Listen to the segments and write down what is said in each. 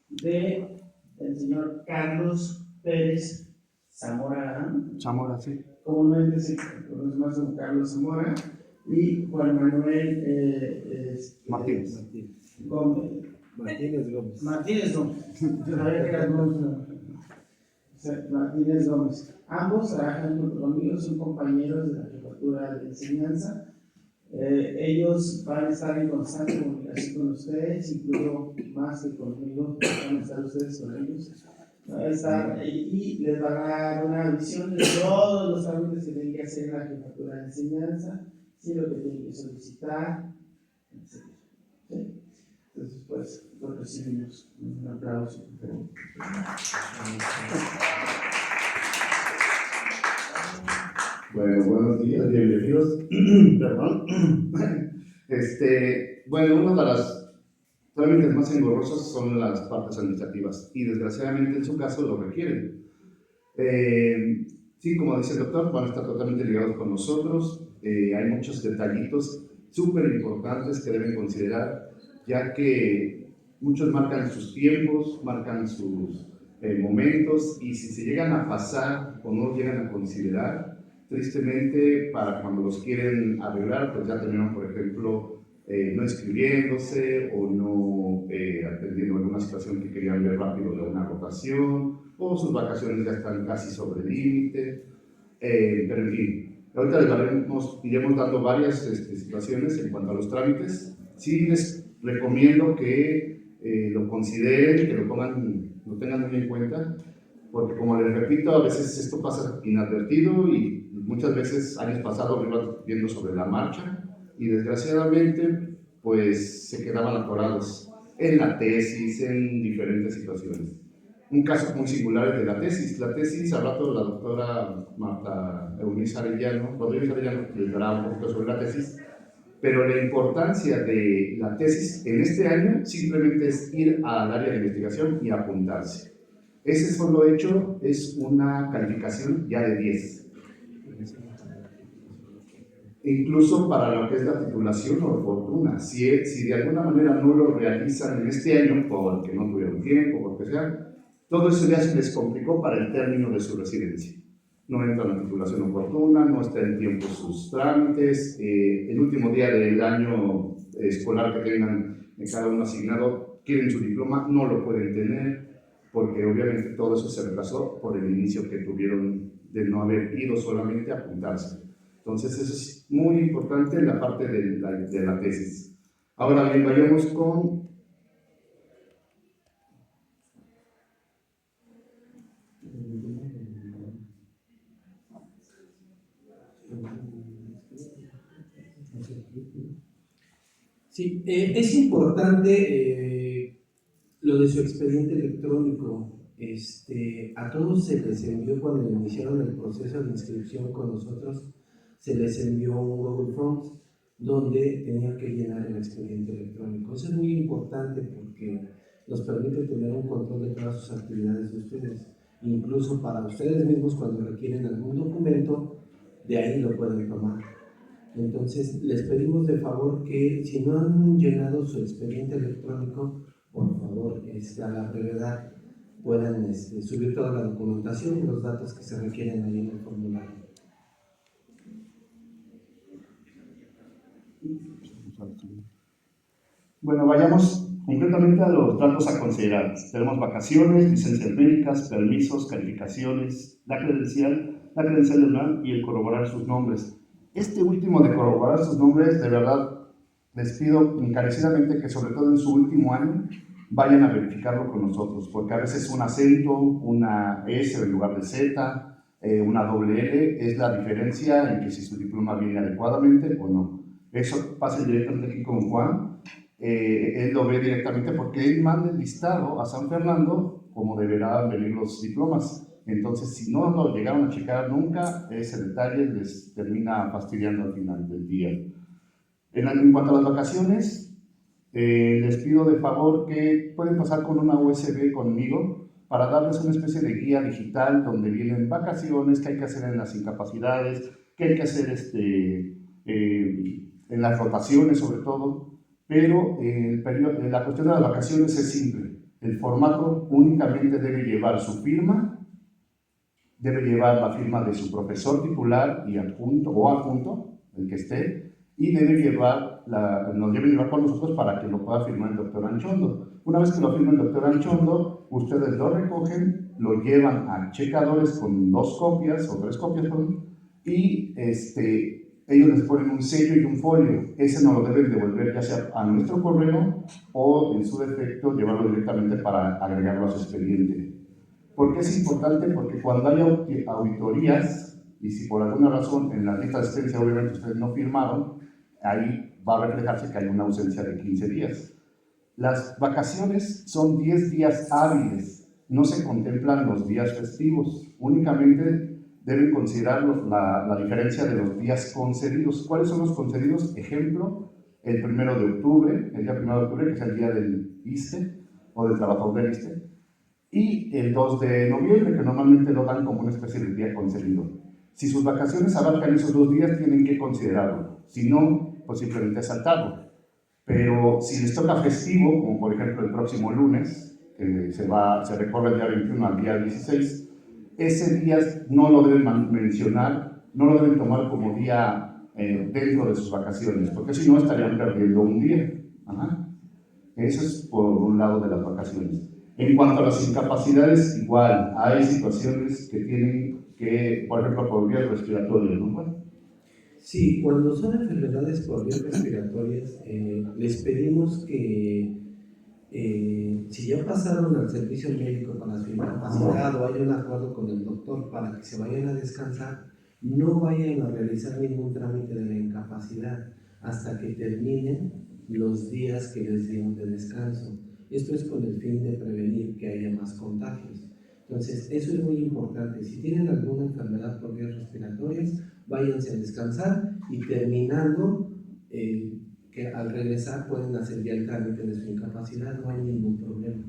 de el señor Carlos Pérez Zamora, Zamora, sí. Comúnmente se conoce más como Carlos Zamora, y Juan Manuel Martínez. Gómez. Martínez Gómez. Sabía que era Gómez. Martínez Gómez. Ambos trabajan junto conmigo, son compañeros de la jefatura de enseñanza. Ellos van a estar en constante comunicación con ustedes, incluso más que conmigo, van a estar ustedes con ellos. Van a estar y les van a dar una visión de todos los trámites que tienen que hacer en la jefatura de enseñanza, sí, lo que tienen que solicitar, etc. ¿Sí? Entonces, pues, lo recibimos. Un aplauso. Bueno, buenos días, bienvenidos. Perdón. Bueno, uno de los trámites más engorrosos son las partes administrativas y desgraciadamente en su caso lo requieren. Sí, como dice el doctor, van a estar totalmente ligados con nosotros. Hay muchos detallitos súper importantes que deben considerar, ya que muchos marcan sus tiempos, marcan sus momentos, y si se llegan a pasar o no llegan a considerar, tristemente, para cuando los quieren arreglar, pues ya terminaron, por ejemplo, no inscribiéndose o no atendiendo alguna situación que querían ver rápido de una rotación, o sus vacaciones ya están casi sobre el límite, pero en fin, ahorita iremos dando varias situaciones en cuanto a los trámites. Sí les recomiendo que lo consideren, que lo tengan muy en cuenta, porque como les repito, a veces esto pasa inadvertido y muchas veces años pasados lo iban viendo sobre la marcha y desgraciadamente pues se quedaban atorados en la tesis, en diferentes situaciones. Un caso muy singular es de la tesis. La tesis, al rato la doctora Marta Eunice Arellano, Rodríguez Arellano, les dará un poquito sobre la tesis, pero la importancia de la tesis en este año simplemente es ir al área de investigación y apuntarse. Ese solo hecho es una calificación ya de 10. Incluso para lo que es la titulación o fortuna, si de alguna manera no lo realizan en este año, porque no tuvieron tiempo, porque sea, todo eso ya se les complicó para el término de su residencia. No entra en la titulación oportuna, no está en tiempo sus trámites, el último día del año escolar que tengan cada uno asignado, quieren su diploma, no lo pueden tener, porque obviamente todo eso se retrasó por el inicio que tuvieron de no haber ido solamente a apuntarse. Entonces eso es muy importante en la parte de la tesis. Ahora bien, vayamos con... Sí, es importante lo de su expediente electrónico. A todos se les envió cuando iniciaron el proceso de inscripción con nosotros, se les envió un Google Forms donde tenían que llenar el expediente electrónico. Eso es muy importante porque nos permite tener un control de todas sus actividades de ustedes. Incluso para ustedes mismos, cuando requieren algún documento, de ahí lo pueden tomar. Entonces, les pedimos de favor que si no han llenado su expediente electrónico, por favor, a la brevedad, puedan subir toda la documentación y los datos que se requieren ahí en el formulario. Bueno, vayamos concretamente a los datos a considerar. Tenemos vacaciones, licencias médicas, permisos, calificaciones, la credencial de UNAM y el corroborar sus nombres. Este último de corroborar sus nombres, de verdad, les pido encarecidamente que sobre todo en su último año vayan a verificarlo con nosotros, porque a veces un acento, una S en lugar de Z, una doble L, es la diferencia en que si su diploma viene adecuadamente o no. Eso pasa directamente aquí con Juan. Él lo ve directamente porque él manda el listado a San Fernando como deberán venir los diplomas. Entonces, si no lo llegaron a checar nunca, ese detalle les termina fastidiando al final del día. En cuanto a las vacaciones, les pido de favor que pueden pasar con una USB conmigo para darles una especie de guía digital donde vienen vacaciones, qué hay que hacer en las incapacidades, qué hay que hacer en las rotaciones sobre todo, pero la cuestión de las vacaciones es simple. El formato únicamente debe llevar su firma, debe llevar la firma de su profesor titular y adjunto, el que esté, y nos debe llevar con nosotros para que lo pueda firmar el doctor Anchondo. Una vez que lo firma el doctor Anchondo, ustedes lo recogen, lo llevan a checadores con 2 copias o 3 copias, y ellos les ponen un sello y un folio. Ese nos lo deben devolver ya sea a nuestro correo o, en su defecto, llevarlo directamente para agregarlo a su expediente. ¿Por qué es importante? Porque cuando hay auditorías, y si por alguna razón en la lista de asistencia obviamente ustedes no firmaron, ahí va a reflejarse que hay una ausencia de 15 días. Las vacaciones son 10 días hábiles, no se contemplan los días festivos, únicamente deben considerar la diferencia de los días concedidos. ¿Cuáles son los concedidos? Ejemplo, el 1 de octubre, el día 1 de octubre, que es el día del ISSSTE o del trabajador del ISSSTE, y el 2 de noviembre, que normalmente lo dan como una especie de día concedido. Si sus vacaciones abarcan esos 2 días, tienen que considerarlo. Si no, pues simplemente saltarlo. Pero si les toca festivo, como por ejemplo el próximo lunes, que se recorre el día 21 al día 16, ese día no lo deben mencionar, no lo deben tomar como día dentro de sus vacaciones, porque si no estarían perdiendo un día. Ajá. Eso es por un lado de las vacaciones. En cuanto a las incapacidades, igual, hay situaciones que tienen que, por ejemplo, por vías respiratorias, ¿no? Bueno. Sí, cuando son enfermedades por vías respiratorias, les pedimos que si ya pasaron al servicio médico para su incapacidad o hay un acuerdo con el doctor para que se vayan a descansar, no vayan a realizar ningún trámite de la incapacidad hasta que terminen los días que les dieron de descanso. Esto es con el fin de prevenir que haya más contagios. Entonces, eso es muy importante. Si tienen alguna enfermedad por vías respiratorias, váyanse a descansar y terminando, que al regresar pueden hacer ya el trámite de su incapacidad, no hay ningún problema.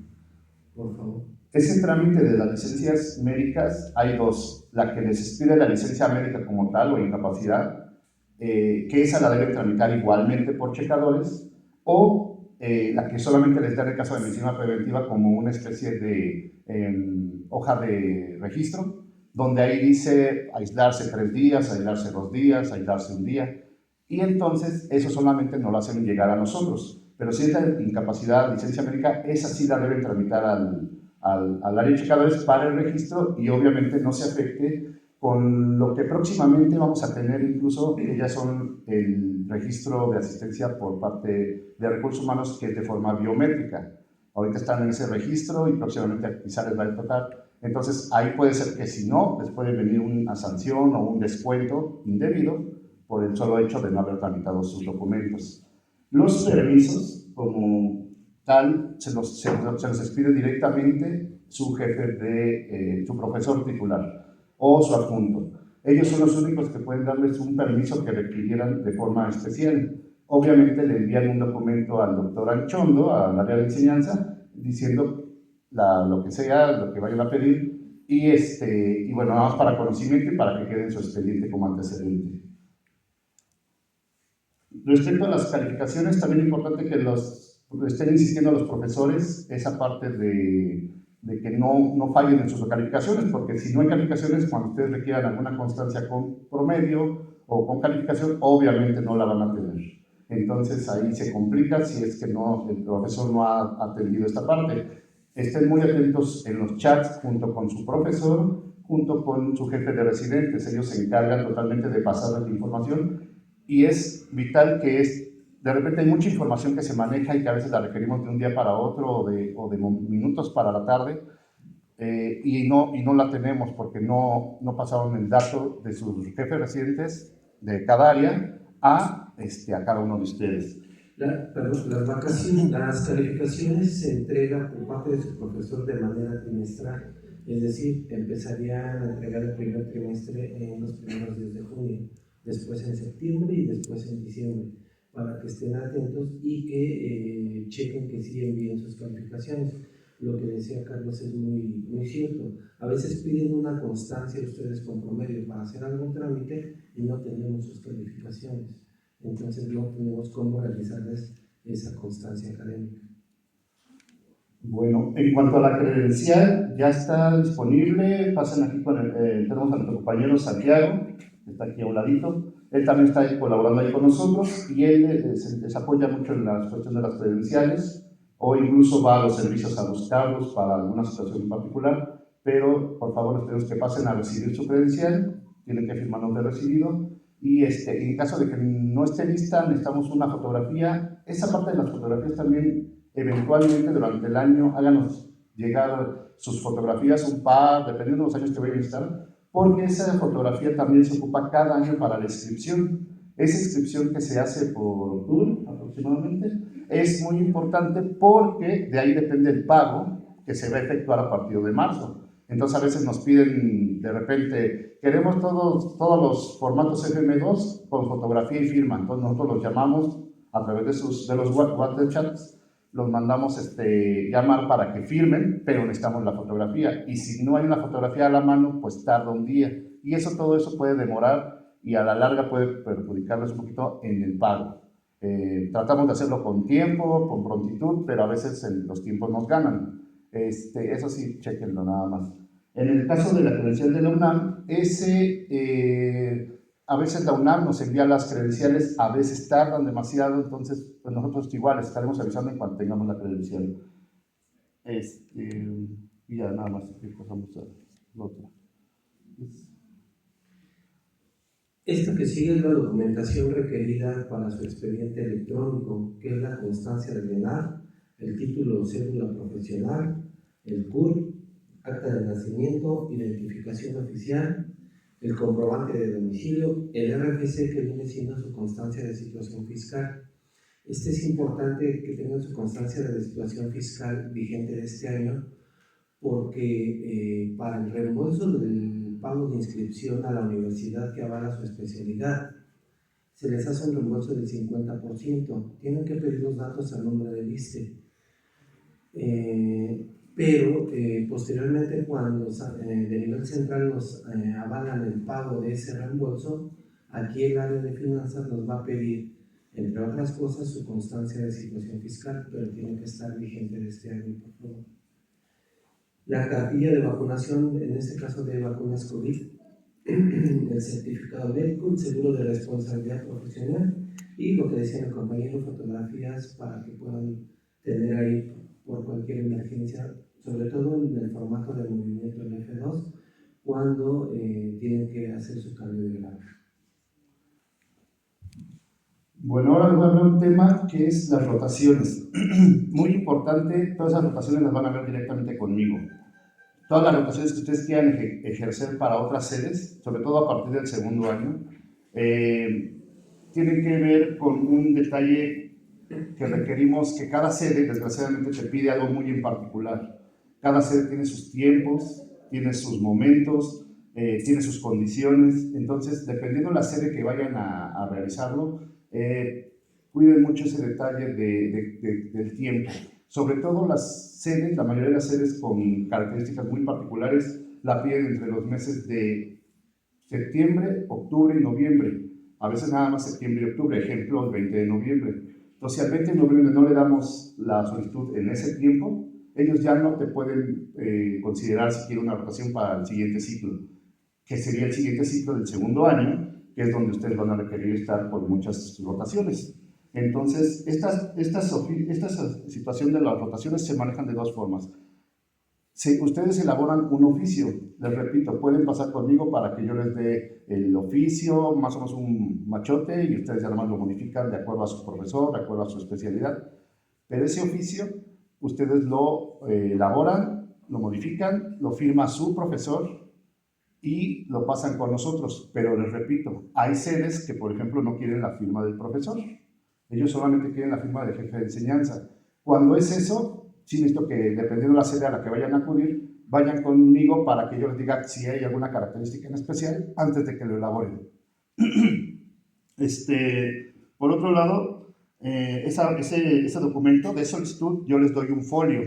Por favor. Ese trámite de las licencias médicas, hay 2. La que les expide la licencia médica como tal o incapacidad, que esa la deben tramitar igualmente por checadores, o la que solamente les da en el caso de medicina preventiva como una especie de hoja de registro, donde ahí dice aislarse 3 días, aislarse 2 días, aislarse 1 día, y entonces eso solamente nos lo hacen llegar a nosotros. Pero si es la incapacidad, licencia médica, esa sí la deben tramitar al área de checadores para el registro y obviamente no se afecte con lo que próximamente vamos a tener incluso, que ya son el registro de asistencia por parte de recursos humanos, que es de forma biométrica. Ahorita están en ese registro y próximamente quizá les va a tocar. Entonces ahí puede ser que si no, les puede venir una sanción o un descuento indebido por el solo hecho de no haber tramitado sus documentos. Los permisos, como tal, se los expide directamente su jefe su profesor titular o su adjunto. Ellos son los únicos que pueden darles un permiso que requirieran de forma especial. Obviamente le envían un documento al doctor Anchondo, al área de enseñanza, diciendo lo que sea, lo que vayan a pedir, y bueno, nada más para conocimiento y para que quede en su expediente como antecedente. Respecto a las calificaciones, también es importante que estén insistiendo los profesores esa parte de que no fallen en sus calificaciones, porque si no hay calificaciones, cuando ustedes requieran alguna constancia con promedio o con calificación, obviamente no la van a tener. Entonces ahí se complica si es que el profesor no ha atendido esta parte. Estén muy atentos en los chats junto con su profesor, junto con su jefe de residentes. Ellos se encargan totalmente de pasar la información. Y es vital que de repente hay mucha información que se maneja y que a veces la requerimos de un día para otro o de minutos para la tarde y no la tenemos porque no pasaron el dato de sus jefes residentes de cada área a cada uno de ustedes. Las vacaciones, las calificaciones se entregan por parte de su profesor de manera trimestral, es decir, empezarían a entregar el primer trimestre en los primeros días de junio, después en septiembre y después en diciembre, para que estén atentos y que chequen que sí envíen sus calificaciones. Lo que decía Carlos es muy, muy cierto. A veces piden una constancia ustedes con promedio para hacer algún trámite y no tenemos sus calificaciones. Entonces no tenemos cómo realizarles esa constancia académica. Bueno, en cuanto a la credencial, ya está disponible. Pasen aquí con tenemos a nuestro compañero Santiago, que está aquí a un ladito. Él también está colaborando ahí con nosotros y él les apoya mucho en la cuestión de las credenciales o incluso va a los servicios a buscarlos para alguna situación en particular. Pero por favor les pedimos que pasen a recibir su credencial, tienen que firmarnos de recibido. Y en caso de que no esté lista, necesitamos una fotografía. Esa parte de las fotografías también, eventualmente durante el año, háganos llegar sus fotografías, un par, dependiendo de los años que vayan a estar, porque esa fotografía también se ocupa cada año para la inscripción. Esa inscripción que se hace por octubre aproximadamente es muy importante porque de ahí depende el pago que se va a efectuar a partir de marzo. Entonces a veces nos piden de repente, queremos todos los formatos FM2 con fotografía y firma. Entonces nosotros los llamamos a través de los WhatsApp chats, los mandamos llamar para que firmen, pero necesitamos la fotografía. Y si no hay una fotografía a la mano, pues tarda un día. Y todo eso puede demorar y a la larga puede perjudicarles un poquito en el pago. Tratamos de hacerlo con tiempo, con prontitud, pero a veces los tiempos nos ganan. Eso sí, chequenlo nada más. En el caso de la credencial de la UNAM, a veces la UNAM nos envía las credenciales, a veces tardan demasiado, entonces pues nosotros igual estaremos avisando en cuanto tengamos la credencial. Y ya nada más, pasamos a la otra. Esto que sigue es la documentación requerida para su expediente electrónico, que es la constancia de ENAR, el título o cédula profesional, el CUR, acta de nacimiento, identificación oficial, el comprobante de domicilio, el RFC, que viene siendo su constancia de situación fiscal. Es importante que tengan su constancia de situación fiscal vigente de este año, porque para el reembolso del pago de inscripción a la universidad que avala su especialidad, se les hace un reembolso del 50%. Tienen que pedir los datos al nombre del ISSSTE. Pero posteriormente, cuando de nivel central nos avalan el pago de ese reembolso, aquí el área de finanzas nos va a pedir, entre otras cosas, su constancia de situación fiscal, pero tiene que estar vigente de este año, por favor. La cartilla de vacunación, en este caso de vacunas COVID, el certificado médico, el seguro de responsabilidad profesional y lo que decía el compañero, fotografías para que puedan tener ahí por cualquier emergencia, sobre todo en el formato de movimiento en F2, cuando tienen que hacer su cambio de grado. Bueno, ahora les voy a hablar de un tema que es las rotaciones. Muy importante, todas esas rotaciones las van a ver directamente conmigo. Todas las rotaciones que ustedes quieran ejercer para otras sedes, sobre todo a partir del segundo año, tienen que ver con un detalle que requerimos, que cada sede desgraciadamente te pide algo muy en particular. Cada sede tiene sus tiempos, tiene sus momentos, tiene sus condiciones. Entonces, dependiendo de la sede que vayan a realizarlo, cuiden mucho ese detalle del tiempo. Sobre todo las sedes, la mayoría de las sedes con características muy particulares, la piden entre los meses de septiembre, octubre y noviembre. A veces nada más septiembre y octubre, ejemplo, el 20 de noviembre. Entonces, si al 20 de noviembre no le damos la solicitud en ese tiempo, ellos ya no te pueden considerar si quieren una rotación para el siguiente ciclo, que sería el siguiente ciclo del segundo año, que es donde ustedes van a requerir estar por muchas rotaciones. Entonces, esta situación de las rotaciones se manejan de dos formas. Si ustedes elaboran un oficio, les repito, pueden pasar conmigo para que yo les dé el oficio, más o menos un machote, y ustedes además lo modifican de acuerdo a su profesor, de acuerdo a su especialidad. Pero ese oficio, ustedes lo elaboran, lo modifican, lo firma su profesor y lo pasan con nosotros. Pero les repito, hay sedes que, por ejemplo, no quieren la firma del profesor. Ellos solamente quieren la firma del jefe de enseñanza. Cuando es eso, sí necesito que, dependiendo de la sede a la que vayan a acudir, vayan conmigo para que yo les diga si hay alguna característica en especial antes de que lo elaboren. Por otro lado, ese documento de solicitud, yo les doy un folio.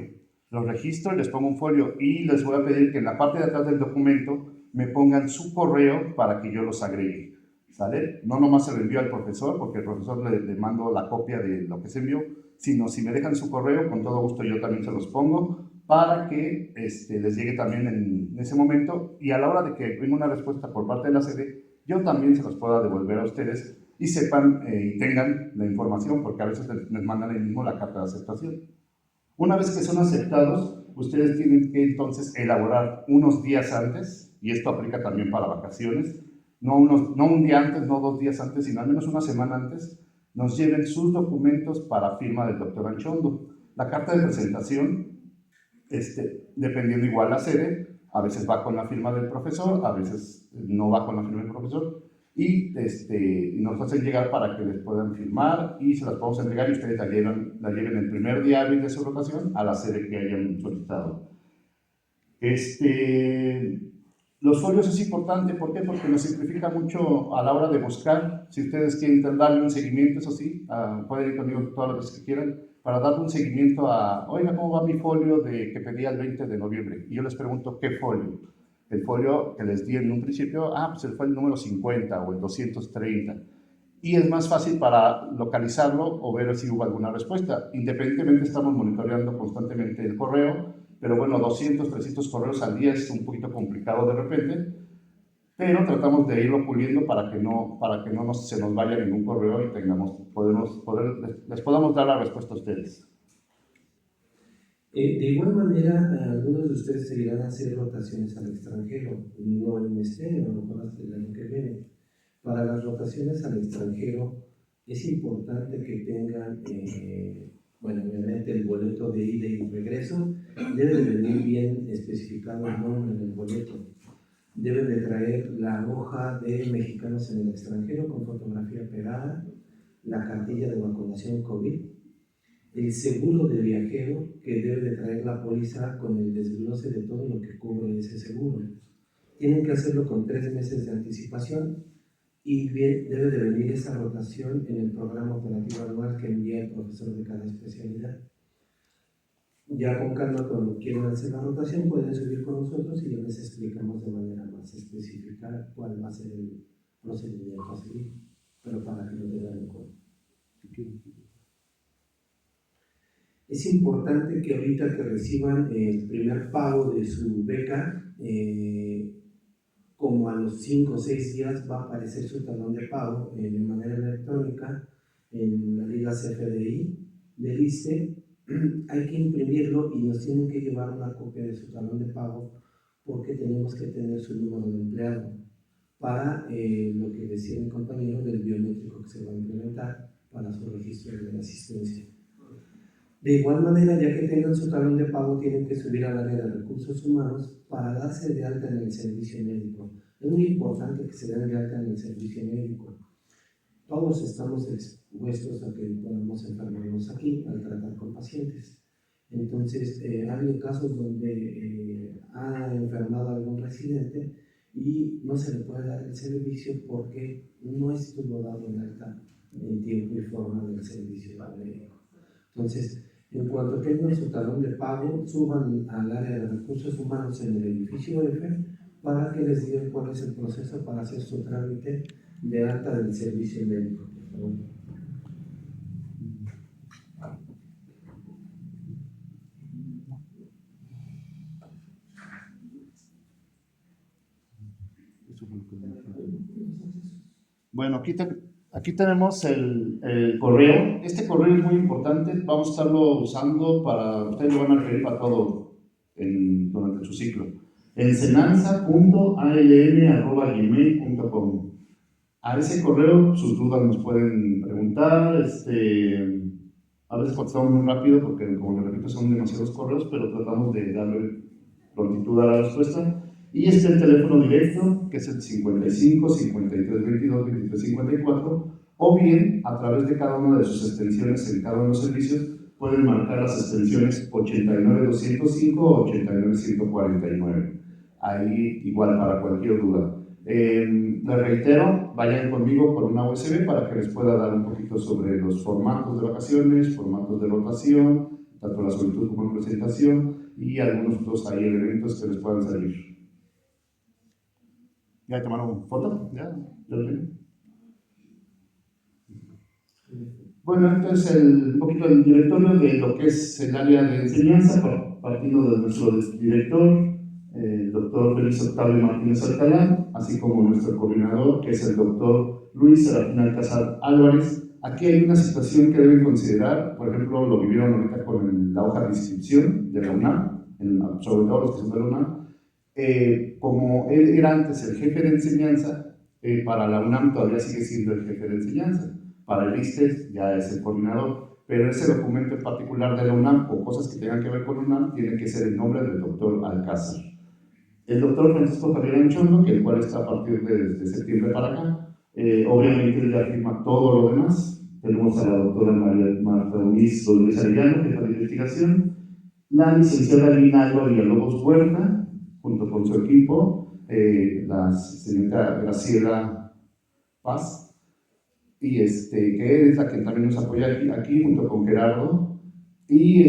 Los registro y les pongo un folio y les voy a pedir que en la parte de atrás del documento me pongan su correo para que yo los agregue. ¿Sale? No nomás se lo envío al profesor, porque el profesor le mando la copia de lo que se envió, sino si me dejan su correo, con todo gusto yo también se los pongo para que les llegue también en ese momento, y a la hora de que venga una respuesta por parte de la sede, yo también se los pueda devolver a ustedes y sepan y tengan la información, porque a veces les mandan ahí mismo la carta de aceptación. Una vez que son aceptados, ustedes tienen que entonces elaborar unos días antes, y esto aplica también para vacaciones, no un día antes, no 2 días antes, sino al menos una semana antes, nos lleven sus documentos para firma del doctor Anchondo. La carta de presentación, dependiendo igual la sede, a veces va con la firma del profesor, a veces no va con la firma del profesor, y nos hacen llegar para que les puedan firmar y se las podemos entregar y ustedes la lleven el primer día hábil de su rotación a la sede que hayan solicitado. Los folios es importante, ¿por qué? Porque nos simplifica mucho a la hora de buscar. Si ustedes quieren darle un seguimiento, eso sí, pueden ir conmigo todas las veces que quieran, para darle un seguimiento a, oiga, ¿cómo va mi folio que pedí el 20 de noviembre? Y yo les pregunto, ¿qué folio? El folio que les di en un principio, pues fue el número 50 o el 230. Y es más fácil para localizarlo o ver si hubo alguna respuesta. Independientemente, estamos monitoreando constantemente el correo, pero bueno, 200, 300 correos al día es un poquito complicado de repente, pero tratamos de irlo puliendo para que no se nos vaya ningún correo y les podamos dar la respuesta a ustedes. De igual manera, algunos de ustedes seguirán a hacer rotaciones al extranjero, no en este año, a lo mejor hasta el año que viene. Para las rotaciones al extranjero es importante que tengan, obviamente el boleto de ida y regreso debe de venir bien especificado el nombre del boleto. Deben de traer la hoja de mexicanos en el extranjero con fotografía pegada, la cartilla de vacunación COVID, el seguro de viajero, que debe de traer la póliza con el desglose de todo lo que cubre ese seguro. Tienen que hacerlo con 3 meses de anticipación y debe de venir esa rotación en el programa operativo anual que envía el profesor de cada especialidad. Ya con calma, cuando quieran hacer la rotación, pueden subir con nosotros y ya les explicamos de manera más específica cuál va a ser el procedimiento a seguir, pero para que lo tengan en cuenta. Es importante que ahorita que reciban el primer pago de su beca, como a los 5 o 6 días va a aparecer su talón de pago de manera electrónica en la liga CFDI del ISSSTE. Hay que imprimirlo y nos tienen que llevar una copia de su talón de pago porque tenemos que tener su número de empleado para lo que decía mi compañero del biométrico que se va a implementar para su registro de asistencia. De igual manera, ya que tengan su talón de pago, tienen que subir al área de recursos humanos para darse de alta en el servicio médico. Es muy importante que se den de alta en el servicio médico. Todos estamos expuestos a que podamos enfermarnos aquí al tratar con pacientes. Entonces, ha habido casos donde ha enfermado a algún residente y no se le puede dar el servicio porque no estuvo dado de alta en tiempo y forma del servicio médico. Entonces, en cuanto tengan su talón de pago, suban al área de recursos humanos en el edificio F para que les digan cuál es el proceso para hacer su trámite de alta del servicio médico, por favor. Bueno, aquí tenemos el correo. Este correo es muy importante, vamos a estarlo usando ustedes lo van a requerir para todo durante su ciclo. ensenanza.alm@gmail.com. A ese correo sus dudas nos pueden preguntar, a veces contestamos muy rápido porque, como les repito, son demasiados correos, pero tratamos de darle prontitud a la respuesta. Y el teléfono directo, que es el 55 53 22 23 54, o bien a través de cada una de sus extensiones en cada uno de los servicios, pueden marcar las extensiones 89 205 o 89 149. Ahí igual para cualquier duda. Les reitero, vayan conmigo por una USB para que les pueda dar un poquito sobre los formatos de vacaciones, formatos de rotación, tanto la solicitud como la presentación y algunos otros ahí elementos que les puedan salir. ¿Ya tomaron foto? ¿Ya lo tienen? Bueno, este es un poquito el directorio de lo que es el área de enseñanza, partiendo de nuestro director, el doctor Félix Octavio Martínez Alcalá, así como nuestro coordinador, que es el doctor Luis Serafín Alcázar Álvarez. Aquí hay una situación que deben considerar, por ejemplo, lo vivieron ahorita con la hoja de inscripción de la UNAM, sobre todo los que son de la UNAM. Como él era antes el jefe de enseñanza, para la UNAM todavía sigue siendo el jefe de enseñanza. Para el ISSSTE ya es el coordinador, pero ese documento en particular de la UNAM o cosas que tengan que ver con la UNAM tiene que ser el nombre del doctor Alcázar. El doctor Francisco Javier Anchondo, que el cual está a partir de septiembre para acá, obviamente él ya firma todo lo demás. Tenemos a la doctora María Marta Luis Rodríguez Arellano, jefa de investigación, la licenciada Lina Alba Villalobos Huerta, junto con su equipo, la señorita Graciela Paz, y que es la que también nos apoya aquí junto con Gerardo, y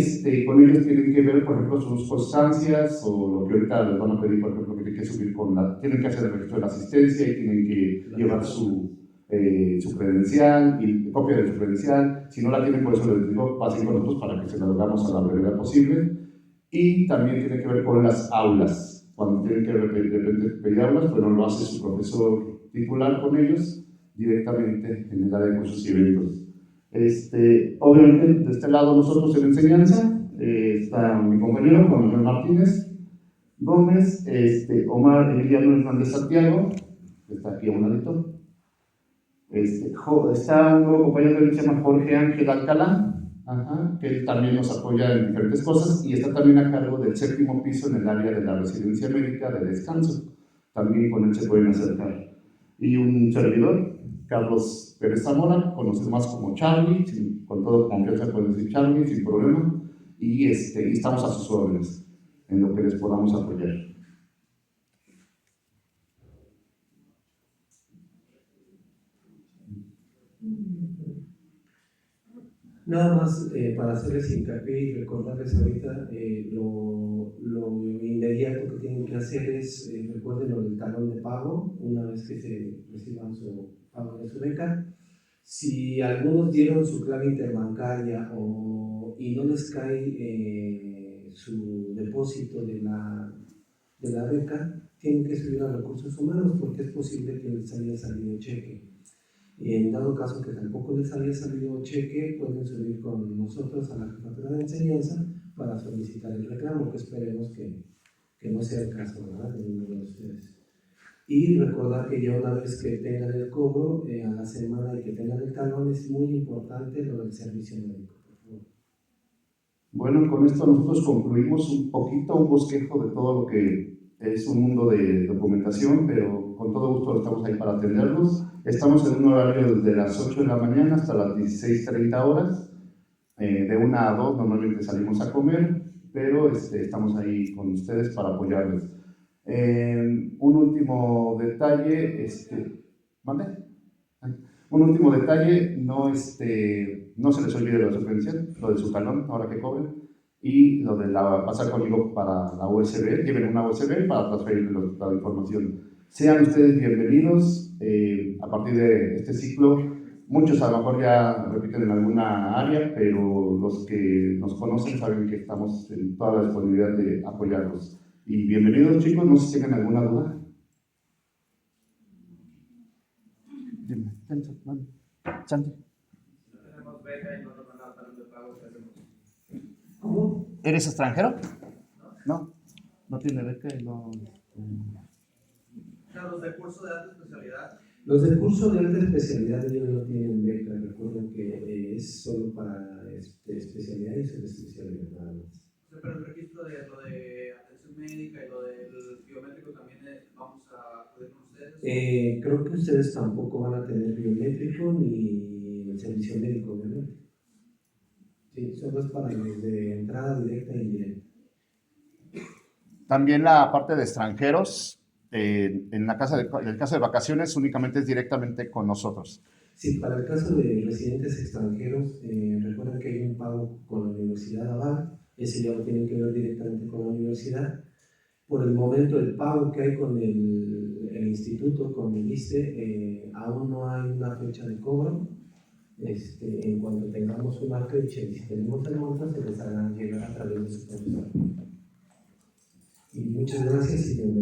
con ellos tienen que ver, por ejemplo, sus constancias o lo que ahorita les van a pedir, por ejemplo, que tienen que subir tienen que hacer el registro de la asistencia y tienen que llevar su credencial y copia de su credencial. Si no la tienen, por eso les digo, pasen con nosotros para que se la hagamos a la brevedad posible. Y también tiene que ver con las aulas. Cuando tienen que de repente pedir aulas, pues no lo hace su profesor titular con ellos directamente en el área de cursos y eventos. Obviamente, de este lado nosotros en enseñanza, está mi compañero Juan Manuel Martínez Gómez, Omar Emiliano Hernández Santiago, que está aquí a un ladito. Está un nuevo compañero que se llama Jorge Ángel Alcalá, que él también nos apoya en diferentes cosas y está también a cargo del 7º piso en el área de la residencia médica de descanso. También con él se pueden acercar. Y un servidor, Carlos Pérez Zamora, conocido más como Charlie, con toda confianza pueden decir Charlie, sin problema, y estamos a sus órdenes en lo que les podamos apoyar. Nada más para hacerles hincapié y recordarles ahorita lo inmediato que tienen que hacer es, recuerden lo del talón de pago, una vez que se reciban su pago de su beca. Si algunos dieron su clave interbancaria y no les cae su depósito de la beca, tienen que subir a recursos humanos porque es posible que les haya salido cheque. En dado caso que tampoco les haya salido cheque, pueden subir con nosotros a la jefatura de enseñanza para solicitar el reclamo, que esperemos que no sea el caso, ¿verdad?, de ninguno de ustedes. Y recordar que ya una vez que tengan el cobro a la semana y que tengan el talón, es muy importante lo del servicio médico, por favor. Bueno, con esto nosotros concluimos un bosquejo de todo lo que es un mundo de documentación, pero con todo gusto estamos ahí para atenderlos. Estamos en un horario desde las 8 de la mañana hasta las 16:30 horas. De 1 a 2 normalmente salimos a comer, pero estamos ahí con ustedes para apoyarles. Un último detalle, ¿mande? Un último detalle, no se les olvide la subvención, lo de su talón, ahora que cobren, y lo de pasar conmigo para la USB, lleven una USB para transferir la información. Sean ustedes bienvenidos a partir de este ciclo. Muchos a lo mejor ya repiten en alguna área, pero los que nos conocen saben que estamos en toda la disponibilidad de apoyarlos. Y bienvenidos, chicos, no sé si tienen alguna duda. Dime, Santi. ¿Cómo? ¿Eres extranjero? No, no tiene beca y no. Los de curso de alta especialidad. Los de curso de alta especialidad ellos no tienen beca, recuerden que es solo para especialidad y subespecialidad nada más. Pero el registro de lo de atención médica y lo del biométrico también vamos a acudir con ustedes. Creo que ustedes tampoco van a tener biométrico ni el servicio médico, obviamente. Sí, solo es para los de entrada directa e indirecta. También la parte de extranjeros, en el caso de vacaciones, únicamente es directamente con nosotros. Sí, para el caso de residentes extranjeros, recuerden que hay un pago con la Universidad Aval, ese ya lo tienen que ver directamente con la universidad. Por el momento, el pago que hay con el instituto, con el ISSSTE, aún no hay una fecha de cobro. En cuanto tengamos una fecha y si tenemos el monto, se les hará llegar a través de su profesor. Y muchas gracias y bienvenidos.